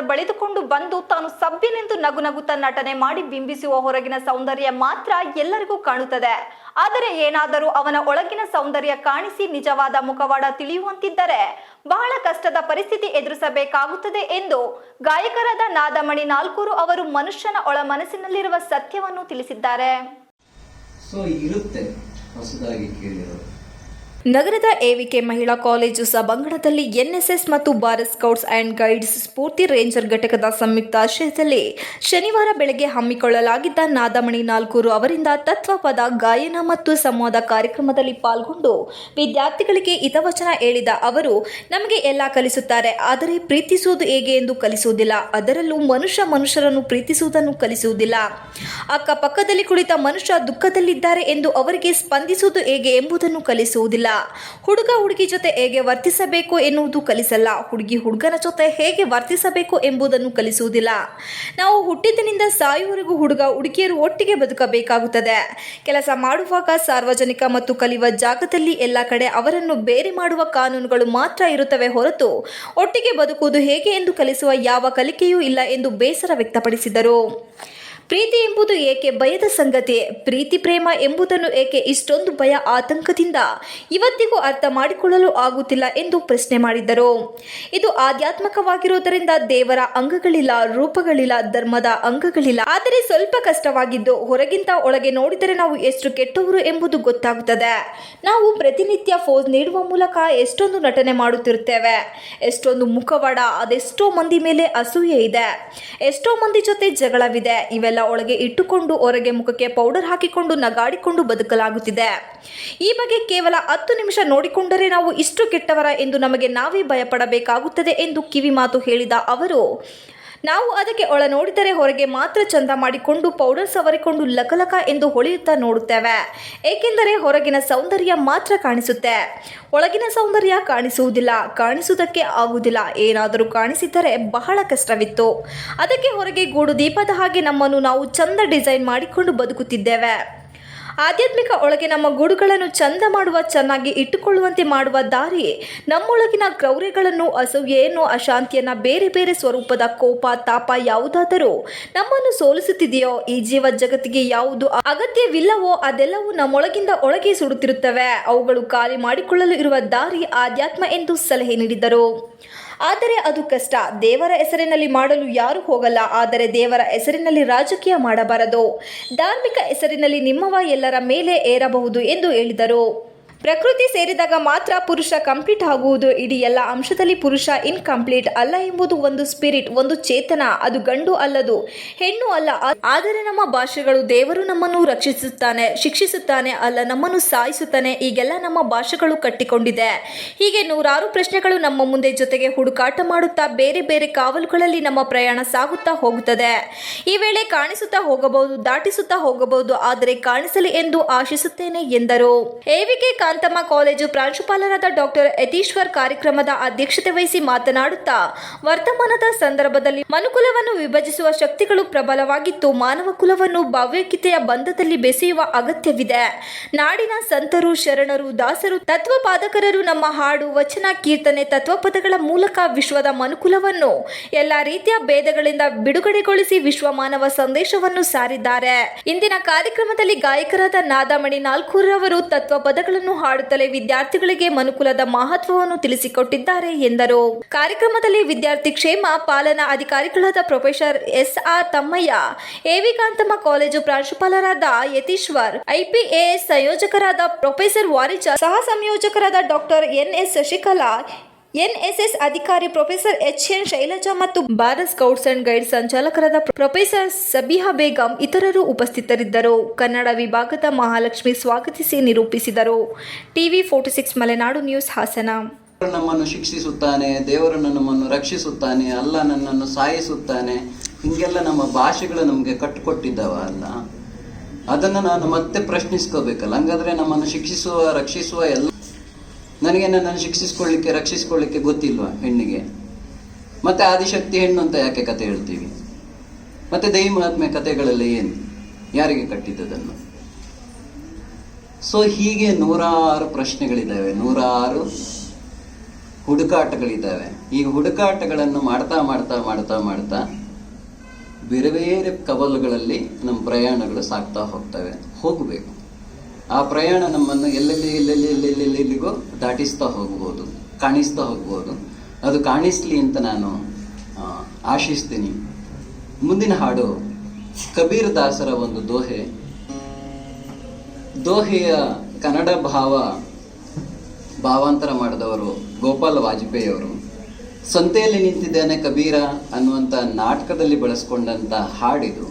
Powder ಬಳಿದುಕೊಂಡು ಬಂದು ತಾನು ಸಭ್ಯನೆಂದು ನಗುತ್ತಾ ನಟನೆ ಮಾಡಿ ಬಿಂಬಿಸುವ ಹೊರಗಿನ ಸೌಂದರ್ಯ ಮಾತ್ರ ಎಲ್ಲರಿಗೂ ಕಾಣುತ್ತದೆ. ಆದರೆ ಏನಾದರೂ ಅವನ ಒಳಗಿನ ಸೌಂದರ್ಯ ಕಾಣಿಸಿ ನಿಜವಾದ ಮುಖವಾಡ ತಿಳಿಯುವಂತಿದ್ದರೆ ಬಹಳ ಕಷ್ಟದ ಪರಿಸ್ಥಿತಿ ಎದುರಿಸಬೇಕಾಗುತ್ತದೆ ಎಂದು ಗಾಯಕರಾದ ನಾದಮಣಿ ನಾಲ್ಕೂರು ಅವರು ಮನುಷ್ಯನ ಒಳ ಮನಸ್ಸಿನಲ್ಲಿರುವ ಸತ್ಯವನ್ನು ತಿಳಿಸಿದ್ದಾರೆ. ನಗರದ ಎವಿಕೆ ಮಹಿಳಾ ಕಾಲೇಜು ಸಭಾಂಗಣದಲ್ಲಿ ಎನ್ಎಸ್ಎಸ್ ಮತ್ತು Bharat scouts and guides Spoorthi ranger ಘಟಕದ ಸಂಯುಕ್ತ ಆಶ್ರಯದಲ್ಲಿ ಶನಿವಾರ ಬೆಳಗ್ಗೆ ಹಮ್ಮಿಕೊಳ್ಳಲಾಗಿದ್ದ ನಾದಮಣಿ ನಾಲ್ಕೂರು ಅವರಿಂದ ತತ್ವಪದ ಗಾಯನ ಮತ್ತು ಸಂವಾದ ಕಾರ್ಯಕ್ರಮದಲ್ಲಿ ಪಾಲ್ಗೊಂಡು ವಿದ್ಯಾರ್ಥಿಗಳಿಗೆ ಹಿತವಚನ ಹೇಳಿದ ಅವರು, ನಮಗೆ ಎಲ್ಲ ಕಲಿಸುತ್ತಾರೆ, ಆದರೆ ಪ್ರೀತಿಸುವುದು ಹೇಗೆ ಎಂದು ಕಲಿಸುವುದಿಲ್ಲ. ಅದರಲ್ಲೂ ಮನುಷ್ಯರನ್ನು ಪ್ರೀತಿಸುವುದನ್ನು ಕಲಿಸುವುದಿಲ್ಲ. ಅಕ್ಕಪಕ್ಕದಲ್ಲಿ ಕುಳಿತ ಮನುಷ್ಯ ದುಃಖದಲ್ಲಿದ್ದಾರೆ ಎಂದು ಅವರಿಗೆ ಸ್ಪಂದಿಸುವುದು ಹೇಗೆ ಎಂಬುದನ್ನು ಕಲಿಸುವುದಿಲ್ಲ. ಹುಡುಗ ಹುಡುಗಿ ಜೊತೆ ಹೇಗೆ ವರ್ತಿಸಬೇಕು ಎನ್ನುವುದು ಕಲಿಸಲ್ಲ. ಹುಡುಗಿ ಹುಡುಗನ ಜೊತೆ ಹೇಗೆ ವರ್ತಿಸಬೇಕು ಎಂಬುದನ್ನು ಕಲಿಸುವುದಿಲ್ಲ. ನಾವು ಹುಟ್ಟಿದಿನಿಂದ ಸಾಯುವವರೆಗೂ ಹುಡುಗ ಹುಡುಗಿಯರು ಒಟ್ಟಿಗೆ ಬದುಕಬೇಕಾಗುತ್ತದೆ. ಕೆಲಸ ಮಾಡುವಾಗ ಸಾರ್ವಜನಿಕ ಮತ್ತು ಕಲಿಯುವ ಜಾಗದಲ್ಲಿ ಎಲ್ಲ ಕಡೆ ಅವರನ್ನು ಬೇರೆ ಮಾಡುವ ಕಾನೂನುಗಳು ಮಾತ್ರ ಇರುತ್ತವೆ ಹೊರತು ಒಟ್ಟಿಗೆ ಬದುಕುವುದು ಹೇಗೆ ಎಂದು ಕಲಿಸುವ ಯಾವ ಕಲಿಕೆಯೂ ಇಲ್ಲ ಎಂದು ಬೇಸರ ವ್ಯಕ್ತಪಡಿಸಿದರು. ಪ್ರೀತಿ ಎಂಬುದು ಏಕೆ ಭಯದ ಸಂಗತಿ? ಪ್ರೀತಿ ಪ್ರೇಮ ಎಂಬುದನ್ನು ಏಕೆ ಇಷ್ಟೊಂದು ಭಯ ಆತಂಕದಿಂದ ಇವತ್ತಿಗೂ ಅರ್ಥ ಮಾಡಿಕೊಳ್ಳಲು ಆಗುತ್ತಿಲ್ಲ ಎಂದು ಪ್ರಶ್ನೆ ಮಾಡಿದರು. ಇದು ಆಧ್ಯಾತ್ಮಿಕವಾಗಿರುವುದರಿಂದ ದೇವರ ಅಂಗಗಳಿಲ್ಲ, ರೂಪಗಳಿಲ್ಲ, ಧರ್ಮದ ಅಂಗಗಳಿಲ್ಲ. ಆದರೆ ಸ್ವಲ್ಪ ಕಷ್ಟವಾಗಿದ್ದು ಹೊರಗಿಂತ ಒಳಗೆ ನೋಡಿದರೆ ನಾವು ಎಷ್ಟು ಕೆಟ್ಟವರು ಎಂಬುದು ಗೊತ್ತಾಗುತ್ತದೆ. ನಾವು ಪ್ರತಿನಿತ್ಯ ಫೋಸ್ ನೀಡುವ ಮೂಲಕ ಎಷ್ಟೊಂದು ನಟನೆ ಮಾಡುತ್ತಿರುತ್ತೇವೆ. ಎಷ್ಟೊಂದು ಮುಖವಾಡ, ಅದೆಷ್ಟೋ ಮಂದಿ ಮೇಲೆ ಅಸೂಯೆ ಇದೆ, ಎಷ್ಟೋ ಮಂದಿ ಜೊತೆ ಜಗಳವಿದೆ. ಇವೆಲ್ಲ ಒಳಗೆ ಇಟ್ಟುಕೊಂಡು ಹೊರಗೆ ಮುಖಕ್ಕೆ ಪೌಡರ್ ಹಾಕಿಕೊಂಡು ನಗಾಡಿಕೊಂಡು ಬದುಕಲಾಗುತ್ತಿದೆ. ಈ ಬಗ್ಗೆ ಕೇವಲ 10 ನಿಮಿಷ ನೋಡಿಕೊಂಡರೆ ನಾವು ಇಷ್ಟು ಕೆಟ್ಟವರ ಎಂದು ನಮಗೆ ನಾವೇ ಭಯಪಡಬೇಕಾಗುತ್ತದೆ ಎಂದು ಕಿವಿ ಮಾತು ಹೇಳಿದ ಅವರು, ನಾವು ಅದಕ್ಕೆ ಒಳ ನೋಡಿದರೆ ಹೊರಗೆ ಮಾತ್ರ ಚಂದ ಮಾಡಿಕೊಂಡು ಪೌಡರ್ ಸವರಿಕೊಂಡು ಲಕಲಕ ಎಂದು ಹೊಳೆಯುತ್ತಾ ನೋಡುತ್ತೇವೆ. ಏಕೆಂದರೆ ಹೊರಗಿನ ಸೌಂದರ್ಯ ಮಾತ್ರ ಕಾಣಿಸುತ್ತೆ, ಒಳಗಿನ ಸೌಂದರ್ಯ ಕಾಣಿಸುವುದಿಲ್ಲ, ಕಾಣಿಸುವುದಕ್ಕೆ ಆಗುವುದಿಲ್ಲ. ಏನಾದರೂ ಕಾಣಿಸಿದ್ದರೆ ಬಹಳ ಕಷ್ಟವಿತ್ತು. ಅದಕ್ಕೆ ಹೊರಗೆ ಗೂಡು ದೀಪದ ಹಾಗೆ ನಮ್ಮನ್ನು ನಾವು ಚಂದ ಡಿಸೈನ್ ಮಾಡಿಕೊಂಡು ಬದುಕುತ್ತಿದ್ದೇವೆ. ಆಧ್ಯಾತ್ಮಿಕ ಒಳಗೆ ನಮ್ಮ ಗೂಡುಗಳನ್ನು ಚಂದ ಮಾಡುವ, ಚೆನ್ನಾಗಿ ಇಟ್ಟುಕೊಳ್ಳುವಂತೆ ಮಾಡುವ ದಾರಿ ನಮ್ಮೊಳಗಿನ ಕ್ರೌರ್ಯಗಳನ್ನು, ಅಸೂಯೆಯನ್ನು, ಅಶಾಂತಿಯನ್ನು, ಬೇರೆ ಬೇರೆ ಸ್ವರೂಪದ ಕೋಪ, ತಾಪ ಯಾವುದಾದರೂ ನಮ್ಮನ್ನು ಸೋಲಿಸುತ್ತಿದೆಯೋ, ಈ ಜೀವ ಜಗತ್ತಿಗೆ ಯಾವುದು ಅಗತ್ಯವಿಲ್ಲವೋ ಅದೆಲ್ಲವೂ ನಮ್ಮೊಳಗಿಂದ ಒಳಗೆ ಸುಡುತ್ತಿರುತ್ತವೆ. ಅವುಗಳು ಖಾಲಿ ಮಾಡಿಕೊಳ್ಳಲು ಇರುವ ದಾರಿ ಆಧ್ಯಾತ್ಮ ಎಂದು ಸಲಹೆ ನೀಡಿದರು. ಆದರೆ ಅದು ಕಷ್ಟ. ದೇವರ ಹೆಸರಿನಲ್ಲಿ ಮಾಡಲು ಯಾರೂ ಹೋಗಲ್ಲ. ಆದರೆ ದೇವರ ಹೆಸರಿನಲ್ಲಿ ರಾಜಕೀಯ ಮಾಡಬಾರದು. ಧಾರ್ಮಿಕ ಹೆಸರಿನಲ್ಲಿ ನಿಮ್ಮವ ಎಲ್ಲರ ಮೇಲೆ ಏರಬಹುದು ಎಂದು ಹೇಳಿದರು. ಪ್ರಕೃತಿ ಸೇರಿದಾಗ ಮಾತ್ರ ಪುರುಷ ಕಂಪ್ಲೀಟ್ ಆಗುವುದು. ಇಡೀ ಎಲ್ಲ ಅಂಶದಲ್ಲಿ ಪುರುಷ ಇನ್ಕಂಪ್ಲೀಟ್ ಅಲ್ಲ ಎಂಬುದು ಒಂದು ಸ್ಪಿರಿಟ್, ಒಂದು ಚೇತನ. ಅದು ಗಂಡು ಅಲ್ಲದು, ಹೆಣ್ಣು ಅಲ್ಲ. ಆದರೆ ನಮ್ಮ ಭಾಷೆಗಳು ದೇವರು ನಮ್ಮನ್ನು ರಕ್ಷಿಸುತ್ತಾನೆ, ಶಿಕ್ಷಿಸುತ್ತಾನೆ, ಅಲ್ಲ ನಮ್ಮನ್ನು ಸಾಯಿಸುತ್ತಾನೆ, ಈಗೆಲ್ಲ ನಮ್ಮ ಭಾಷೆಗಳು ಕಟ್ಟಿಕೊಂಡಿದೆ. ಹೀಗೆ ನೂರಾರು ಪ್ರಶ್ನೆಗಳು ನಮ್ಮ ಮುಂದೆ ಜೊತೆಗೆ ಹುಡುಕಾಟ ಮಾಡುತ್ತಾ ಬೇರೆ ಬೇರೆ ಕಾವಲುಗಳಲ್ಲಿ ನಮ್ಮ ಪ್ರಯಾಣ ಸಾಗುತ್ತಾ ಹೋಗುತ್ತದೆ. ಈ ವೇಳೆ ಕಾಣಿಸುತ್ತಾ ಹೋಗಬಹುದು, ದಾಟಿಸುತ್ತಾ ಹೋಗಬಹುದು, ಆದರೆ ಕಾಣಿಸಲಿ ಎಂದು ಆಶಿಸುತ್ತೇನೆ ಎಂದರು. ಎವಿಕೆ ಕಾಂತಮ್ಮ ಕಾಲೇಜು ಪ್ರಾಂಶುಪಾಲರಾದ ಡಾಕ್ಟರ್ ಯತೀಶ್ವರ್ ಕಾರ್ಯಕ್ರಮದ ಅಧ್ಯಕ್ಷತೆ ವಹಿಸಿ ಮಾತನಾಡುತ್ತಾ, ವರ್ತಮಾನದ ಸಂದರ್ಭದಲ್ಲಿ ಮನುಕುಲವನ್ನು ವಿಭಜಿಸುವ ಶಕ್ತಿಗಳು ಪ್ರಬಲವಾಗಿತ್ತು. ಮಾನವ ಕುಲವನ್ನು ಭಾವೈಕ್ಯತೆಯ ಬಂಧದಲ್ಲಿ ಬೆಸೆಯುವ ಅಗತ್ಯವಿದೆ. ನಾಡಿನ ಸಂತರು, ಶರಣರು, ದಾಸರು, ತತ್ವಪಾದಕರರು ನಮ್ಮ ಹಾಡು, ವಚನ, ಕೀರ್ತನೆ, ತತ್ವಪದಗಳ ಮೂಲಕ ವಿಶ್ವದ ಮನುಕುಲವನ್ನು ಎಲ್ಲ ರೀತಿಯ ಭೇದಗಳಿಂದ ಬಿಡುಗಡೆಗೊಳಿಸಿ ವಿಶ್ವ ಮಾನವ ಸಂದೇಶವನ್ನು ಸಾರಿದ್ದಾರೆ. ಇಂದಿನ ಕಾರ್ಯಕ್ರಮದಲ್ಲಿ ಗಾಯಕರಾದ ನಾದಮಣಿ ನಾಲ್ಕೂರವರು ತತ್ವಪದಗಳನ್ನು ಹಾಡುತ್ತಲೇ ವಿದ್ಯಾರ್ಥಿಗಳಿಗೆ ಮನುಕುಲದ ಮಹತ್ವವನ್ನು ತಿಳಿಸಿಕೊಟ್ಟಿದ್ದಾರೆ ಎಂದರು. ಕಾರ್ಯಕ್ರಮದಲ್ಲಿ ವಿದ್ಯಾರ್ಥಿ ಕ್ಷೇಮ ಪಾಲನಾ ಅಧಿಕಾರಿಗಳಾದ professor S R. Thammaiah, A V Kanthamma college ಪ್ರಾಂಶುಪಾಲರಾದ ಯತೀಶ್ವರ್, ಐಪಿಎಎಸ್ ಸಂಯೋಜಕರಾದ ಪ್ರೊಫೆಸರ್ ವಾರಿಜ, ಸಹ ಸಂಯೋಜಕರಾದ ಡಾಕ್ಟರ್ ಎನ್.ಎಸ್. ಶಶಿಕಲಾ, ಎನ್ಎಸ್ಎಸ್ ಅಧಿಕಾರಿ ಪ್ರೊಫೆಸರ್ ಎಚ್.ಎನ್. ಶೈಲಜಾ ಮತ್ತು ಭಾರತ್ ಸ್ಕೌಟ್ಸ್ ಅಂಡ್ ಗೈಡ್ಸ್ ಸಂಚಾಲಕರಾದ ಪ್ರೊಫೆಸರ್ ಸಬಿಹಾ ಬೇಗಂ ಇತರರು ಉಪಸ್ಥಿತರಿದ್ದರು. ಕನ್ನಡ ವಿಭಾಗದ ಮಹಾಲಕ್ಷ್ಮಿ ಸ್ವಾಗತಿಸಿ ನಿರೂಪಿಸಿದರು. TV 46 Malenadu news, Hassan. ನಮ್ಮನ್ನು ಶಿಕ್ಷಿಸುತ್ತಾನೆ, ದೇವರು ನಮ್ಮನ್ನು ರಕ್ಷಿಸುತ್ತಾನೆ, ಅಲ್ಲ ನನ್ನನ್ನು ಸಾಯಿಸುತ್ತಾನೆ, ಹಿಂಗೆಲ್ಲ ನಮ್ಮ ಭಾಷೆಗಳು ನಮಗೆ ಕಟ್ಟಿಕೊಟ್ಟಿದ್ದಾವ ಅಲ್ಲ, ಅದನ್ನು ನಾನು ಮತ್ತೆ ಪ್ರಶ್ನಿಸ್ಕೋಬೇಕಲ್ಲ. ಹಂಗಾದ್ರೆ ನಮ್ಮನ್ನು ಶಿಕ್ಷಿಸುವ, ರಕ್ಷಿಸುವ ಎಲ್ಲ ನನಗೆ ನನ್ನನ್ನು ಶಿಕ್ಷಿಸ್ಕೊಳ್ಳಿಕ್ಕೆ, ರಕ್ಷಿಸ್ಕೊಳ್ಳಿಕ್ಕೆ ಗೊತ್ತಿಲ್ವಾ ಹೆಣ್ಣಿಗೆ? ಮತ್ತೆ ಆದಿಶಕ್ತಿ ಹೆಣ್ಣು ಅಂತ ಯಾಕೆ ಕತೆ ಹೇಳ್ತೀವಿ? ಮತ್ತೆ ದೈವ ಮಹಾತ್ಮೆ ಕಥೆಗಳೆಲ್ಲ ಏನು, ಯಾರಿಗೆ ಕಟ್ಟಿದ್ದದನ್ನು? ಸೊ ಹೀಗೆ ನೂರಾರು ಪ್ರಶ್ನೆಗಳಿದ್ದಾವೆ, ನೂರಾರು ಹುಡುಕಾಟಗಳಿದ್ದಾವೆ. ಈ ಹುಡುಕಾಟಗಳನ್ನು ಮಾಡ್ತಾ ಮಾಡ್ತಾ ಮಾಡ್ತಾ ಮಾಡ್ತಾ ಬೇರೆ ಬೇರೆ ಕವಲುಗಳಲ್ಲಿ ನಮ್ಮ ಪ್ರಯಾಣಗಳು ಸಾಗ್ತಾ ಹೋಗಬೇಕು. ಆ ಪ್ರಯಾಣ ನಮ್ಮನ್ನು ಎಲ್ಲೆಲ್ಲಿಗೋ ದಾಟಿಸ್ತಾ ಹೋಗ್ಬೋದು, ಕಾಣಿಸ್ತಾ ಹೋಗ್ಬೋದು. ಅದು ಕಾಣಿಸ್ಲಿ ಅಂತ ನಾನು ಆಶಿಸ್ತೀನಿ. ಮುಂದಿನ ಹಾಡು ಕಬೀರ್ ದಾಸರ ಒಂದು ದೋಹೆಯ ಕನ್ನಡ ಭಾವಾಂತರ ಮಾಡಿದವರು ಗೋಪಾಲ್ ವಾಜಪೇಯಿ ಅವರು. ಸಂತೆಯಲ್ಲಿ ನಿಂತಿದ್ದಾನೆ ಕಬೀರ ಅನ್ನುವಂಥ ನಾಟಕದಲ್ಲಿ ಬಳಸ್ಕೊಂಡಂತ ಹಾಡಿದು.